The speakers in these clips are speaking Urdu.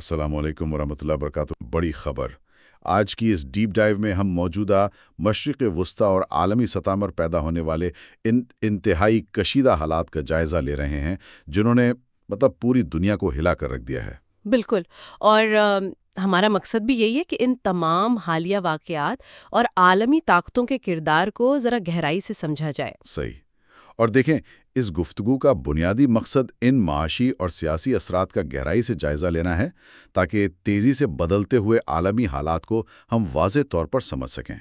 السلام علیکم ورحمۃ اللہ وبرکاتہ۔ بڑی خبر آج کی اس ڈیپ ڈائیو میں ہم موجودہ مشرق وسطیٰ اور عالمی سطح پر پیدا ہونے والے انتہائی کشیدہ حالات کا جائزہ لے رہے ہیں جنہوں نے پوری دنیا کو ہلا کر رکھ دیا ہے۔ بالکل، اور ہمارا مقصد بھی یہی ہے کہ ان تمام حالیہ واقعات اور عالمی طاقتوں کے کردار کو ذرا گہرائی سے سمجھا جائے۔ صحیح۔ اور دیکھیں، اس گفتگو کا بنیادی مقصد ان معاشی اور سیاسی اثرات کا گہرائی سے جائزہ لینا ہے تاکہ تیزی سے بدلتے ہوئے عالمی حالات کو ہم واضح طور پر سمجھ سکیں۔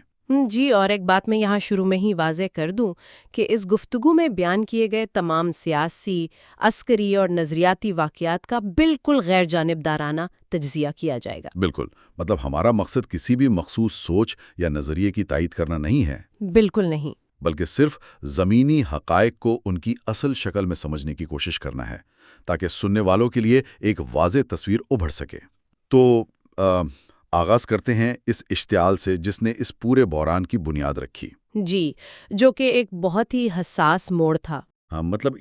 جی، اور ایک بات میں یہاں شروع میں ہی واضح کر دوں کہ اس گفتگو میں بیان کیے گئے تمام سیاسی، عسکری اور نظریاتی واقعات کا بالکل غیر جانبدارانہ تجزیہ کیا جائے گا۔ بالکل، ہمارا مقصد کسی بھی مخصوص سوچ یا نظریے کی تائید کرنا نہیں ہے۔ بالکل نہیں، بلکہ صرف زمینی حقائق کو ان کی اصل شکل میں سمجھنے کی کوشش کرنا ہے تاکہ سننے والوں کے لیے ایک واضح تصویر ابھر سکے۔ تو آغاز کرتے ہیں اس اشتعال سے جس نے اس پورے بحران کی بنیاد رکھی۔ جی، جو کہ ایک بہت ہی حساس موڑ تھا۔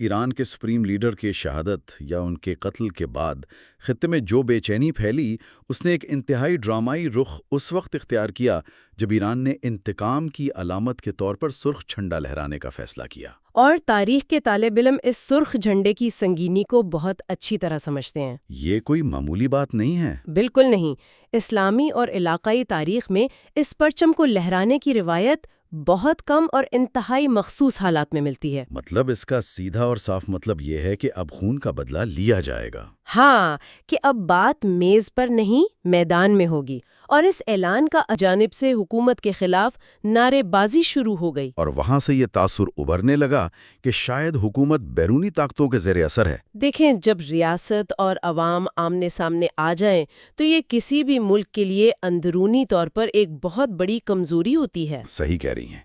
ایران کے سپریم لیڈر کے شہادت یا ان کے قتل کے بعد خطے میں جو بے چینی پھیلی، اس نے ایک انتہائی ڈرامائی رخ اس وقت اختیار کیا جب ایران نے انتقام کی علامت کے طور پر سرخ جھنڈا لہرانے کا فیصلہ کیا۔ اور تاریخ کے طالب علم اس سرخ جھنڈے کی سنگینی کو بہت اچھی طرح سمجھتے ہیں۔ یہ کوئی معمولی بات نہیں ہے۔ بالکل نہیں، اسلامی اور علاقائی تاریخ میں اس پرچم کو لہرانے کی روایت بہت کم اور انتہائی مخصوص حالات میں ملتی ہے۔ اس کا سیدھا اور صاف مطلب یہ ہے کہ اب خون کا بدلہ لیا جائے گا۔ ہاں، کہ اب بات میز پر نہیں میدان میں ہوگی، اور اس اعلان کا جانب سے حکومت کے خلاف نعرے بازی شروع ہو گئی۔ اور وہاں سے یہ تاثر ابھرنے لگا کہ شاید حکومت بیرونی طاقتوں کے زیر اثر ہے۔ دیکھیں، جب ریاست اور عوام آمنے سامنے آ جائیں تو یہ کسی بھی ملک کے لیے اندرونی طور پر ایک بہت بڑی کمزوری ہوتی ہے۔ صحیح کہہ رہی ہیں۔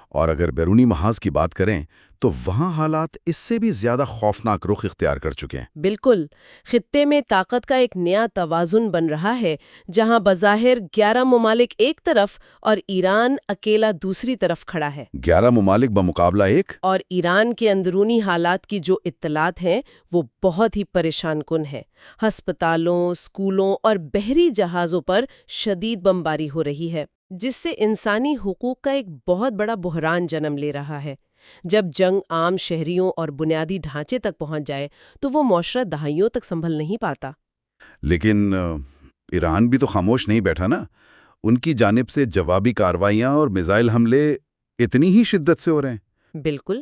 اور اگر بیرونی محاذ کی بات کریں تو وہاں حالات اس سے بھی زیادہ خوفناک رخ اختیار کر چکے ہیں۔ بالکل، خطے میں طاقت کا ایک نیا توازن بن رہا ہے، جہاں بظاہر 11 ممالک ایک طرف اور ایران اکیلا دوسری طرف کھڑا ہے۔ 11 ممالک بمقابلہ ایک۔ اور ایران کے اندرونی حالات کی جو اطلاعات ہیں وہ بہت ہی پریشان کن ہے۔ ہسپتالوں، اسکولوں اور بحری جہازوں پر شدید بمباری ہو رہی ہے، جس سے انسانی حقوق کا ایک بہت بڑا بحران جنم لے رہا ہے۔ جب جنگ عام شہریوں اور بنیادی ڈھانچے تک پہنچ جائے تو وہ معاشرہ دہائیوں تک سنبھل نہیں پاتا۔ لیکن ایران بھی تو خاموش نہیں بیٹھا نا۔ ان کی جانب سے جوابی کارروائیاں اور میزائل حملے اتنی ہی شدت سے ہو رہے ہیں۔ بالکل،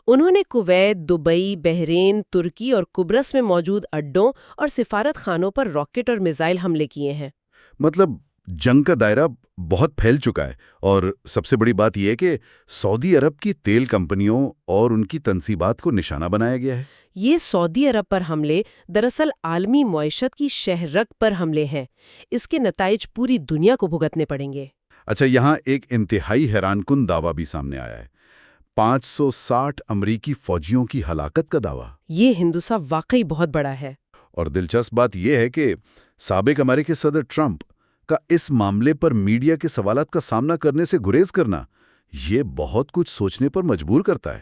انہوں نے کویت، دبئی، بحرین، ترکی اور قبرص میں موجود اڈوں اور سفارت خانوں پر راکٹ اور میزائل حملے کیے ہیں۔ جنگ کا دائرہ بہت پھیل چکا ہے، اور سب سے بڑی بات یہ ہے کہ سعودی عرب کی تیل کمپنیوں اور ان کی تنصیبات کو نشانہ بنایا گیا ہے۔ یہ سعودی عرب پر حملے دراصل عالمی معیشت کی شہرک پر حملے ہیں۔ اس کے نتائج پوری دنیا کو بھگتنے پڑیں گے۔ یہاں ایک انتہائی حیران کن دعویٰ بھی سامنے آیا ہے۔ 560 امریکی فوجیوں کی ہلاکت کا دعویٰ۔ یہ ہندوسا واقعی بہت بڑا ہے۔ اور دلچسپ بات یہ ہے کہ سابق امریکی صدر ٹرمپ کا اس معاملے پر میڈیا کے سوالات کا سامنا کرنے سے گریز کرنا، یہ بہت کچھ سوچنے پر مجبور کرتا ہے۔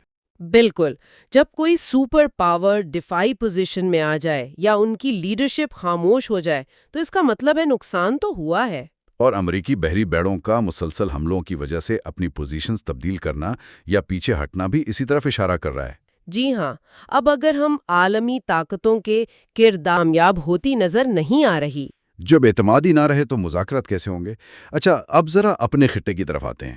بالکل، جب کوئی سپر پاور دفاعی پوزیشن میں آ جائے یا ان کی لیڈرشپ خاموش ہو جائے تو اس کا مطلب ہے نقصان تو ہوا ہے۔ اور امریکی بحری بیڑوں کا مسلسل حملوں کی وجہ سے اپنی پوزیشنز تبدیل کرنا یا پیچھے ہٹنا بھی اسی طرف اشارہ کر رہا ہے۔ جی ہاں، اب اگر ہم عالمی طاقتوں کے کردار کامیاب ہوتی نظر نہیں آ رہی۔ جب اعتماد ہی نہ رہے تو مذاکرات کیسے ہوں گے؟ اب ذرا اپنے خطے کی طرف آتے ہیں۔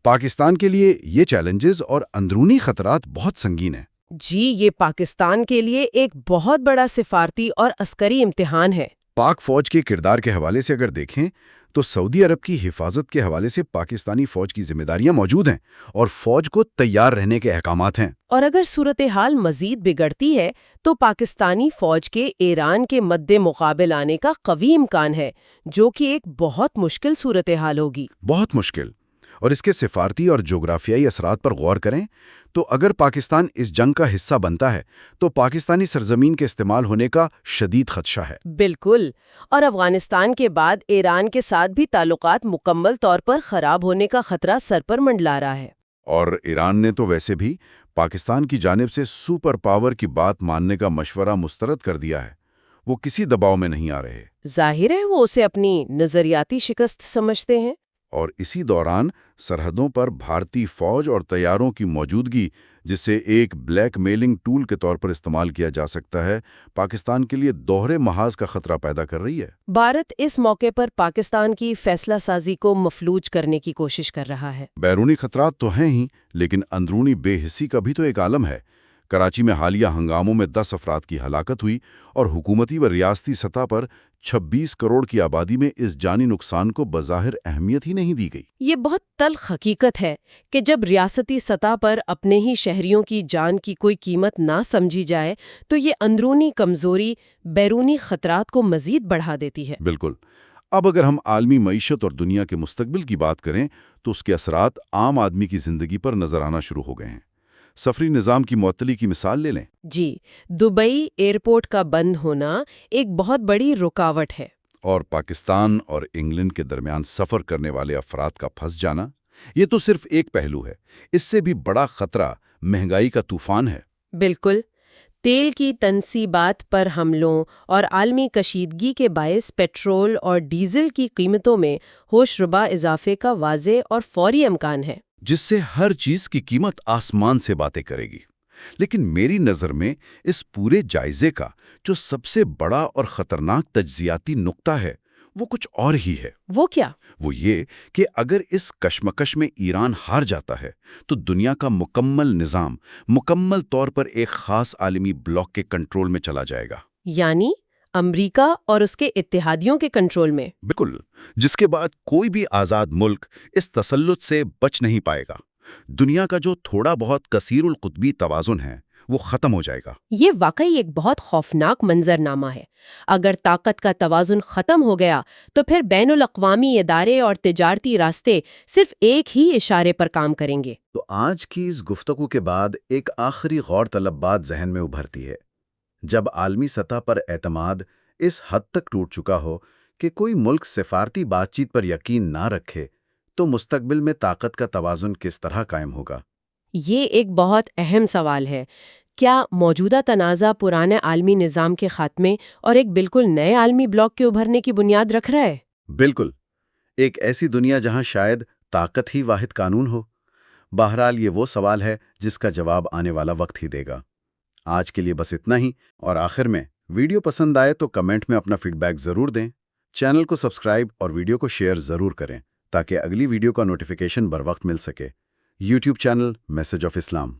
پاکستان کے لیے یہ چیلنجز اور اندرونی خطرات بہت سنگین ہیں۔ جی، یہ پاکستان کے لیے ایک بہت بڑا سفارتی اور عسکری امتحان ہے۔ پاک فوج کے کردار کے حوالے سے اگر دیکھیں تو سعودی عرب کی حفاظت کے حوالے سے پاکستانی فوج کی ذمہ داریاں موجود ہیں اور فوج کو تیار رہنے کے احکامات ہیں۔ اور اگر صورتحال مزید بگڑتی ہے تو پاکستانی فوج کے ایران کے مد مقابل آنے کا قوی امکان ہے، جو کہ ایک بہت مشکل صورتحال ہوگی۔ بہت مشکل۔ اور اس کے سفارتی اور جغرافیائی اثرات پر غور کریں تو اگر پاکستان اس جنگ کا حصہ بنتا ہے تو پاکستانی سرزمین کے استعمال ہونے کا شدید خدشہ ہے۔ بالکل، اور افغانستان کے بعد ایران کے ساتھ بھی تعلقات مکمل طور پر خراب ہونے کا خطرہ سر پر منڈلا رہا ہے۔ اور ایران نے تو ویسے بھی پاکستان کی جانب سے سپر پاور کی بات ماننے کا مشورہ مسترد کر دیا ہے۔ وہ کسی دباؤ میں نہیں آ رہے، ظاہر ہے وہ اسے اپنی نظریاتی شکست سمجھتے ہیں۔ اور اسی دوران سرحدوں پر بھارتی فوج اور طیاروں کی موجودگی، جسے ایک بلیک میلنگ ٹول کے طور پر استعمال کیا جا سکتا ہے، پاکستان کے لیے دوہرے محاذ کا خطرہ پیدا کر رہی ہے۔ بھارت اس موقع پر پاکستان کی فیصلہ سازی کو مفلوج کرنے کی کوشش کر رہا ہے۔ بیرونی خطرات تو ہیں ہی، لیکن اندرونی بے حسی کا بھی تو ایک عالم ہے۔ کراچی میں حالیہ ہنگاموں میں 10 افراد کی ہلاکت ہوئی اور حکومتی و ریاستی سطح پر 26 کروڑ کی آبادی میں اس جانی نقصان کو بظاہر اہمیت ہی نہیں دی گئی۔ یہ بہت تلخ حقیقت ہے کہ جب ریاستی سطح پر اپنے ہی شہریوں کی جان کی کوئی قیمت نہ سمجھی جائے تو یہ اندرونی کمزوری بیرونی خطرات کو مزید بڑھا دیتی ہے۔ بالکل۔ اب اگر ہم عالمی معیشت اور دنیا کے مستقبل کی بات کریں تو اس کے اثرات عام آدمی کی زندگی پر نظر آنا شروع ہو گئے ہیں۔ سفری نظام کی معطلی کی مثال لے لیں۔ جی، دبئی ایئرپورٹ کا بند ہونا ایک بہت بڑی رکاوٹ ہے۔ اور پاکستان اور انگلینڈ کے درمیان سفر کرنے والے افراد کا پھنس جانا، یہ تو صرف ایک پہلو ہے۔ اس سے بھی بڑا خطرہ مہنگائی کا طوفان ہے۔ بالکل، تیل کی تنصیبات پر حملوں اور عالمی کشیدگی کے باعث پیٹرول اور ڈیزل کی قیمتوں میں ہوش ربا اضافے کا واضح اور فوری امکان ہے۔ جس سے ہر چیز کی قیمت آسمان سے باتیں کرے گی۔ لیکن میری نظر میں اس پورے جائزے کا جو سب سے بڑا اور خطرناک تجزیاتی نقطہ ہے وہ کچھ اور ہی ہے۔ وہ کیا؟ وہ یہ کہ اگر اس کشمکش میں ایران ہار جاتا ہے تو دنیا کا مکمل نظام مکمل طور پر ایک خاص عالمی بلاک کے کنٹرول میں چلا جائے گا۔ یعنی امریکہ اور اس کے اتحادیوں کے کنٹرول میں۔ بالکل، جس کے بعد کوئی بھی آزاد ملک اس تسلط سے بچ نہیں پائے گا۔ دنیا کا جو تھوڑا بہت کثیر القطبی توازن ہے وہ ختم ہو جائے گا۔ یہ واقعی ایک بہت خوفناک منظرنامہ ہے۔ اگر طاقت کا توازن ختم ہو گیا تو پھر بین الاقوامی ادارے اور تجارتی راستے صرف ایک ہی اشارے پر کام کریں گے۔ تو آج کی اس گفتگو کے بعد ایک آخری غور طلب بات ذہن میں ابھرتی ہے۔ جب عالمی سطح پر اعتماد اس حد تک ٹوٹ چکا ہو کہ کوئی ملک سفارتی بات چیت پر یقین نہ رکھے تو مستقبل میں طاقت کا توازن کس طرح قائم ہوگا؟ یہ ایک بہت اہم سوال ہے۔ کیا موجودہ تنازع پرانے عالمی نظام کے خاتمے اور ایک بالکل نئے عالمی بلاک کے ابھرنے کی بنیاد رکھ رہا ہے؟ بالکل، ایک ایسی دنیا جہاں شاید طاقت ہی واحد قانون ہو۔ بہرحال یہ وہ سوال ہے جس کا جواب آنے والا وقت ہی دے گا۔ آج کے لیے بس اتنا ہی، اور آخر میں ویڈیو پسند آئے تو کمنٹ میں اپنا فیڈ بیک ضرور دیں۔ چینل کو سبسکرائب اور ویڈیو کو شیئر ضرور کریں تاکہ اگلی ویڈیو کا نوٹیفیکیشن بر وقت مل سکے۔ YouTube channel message of Islam.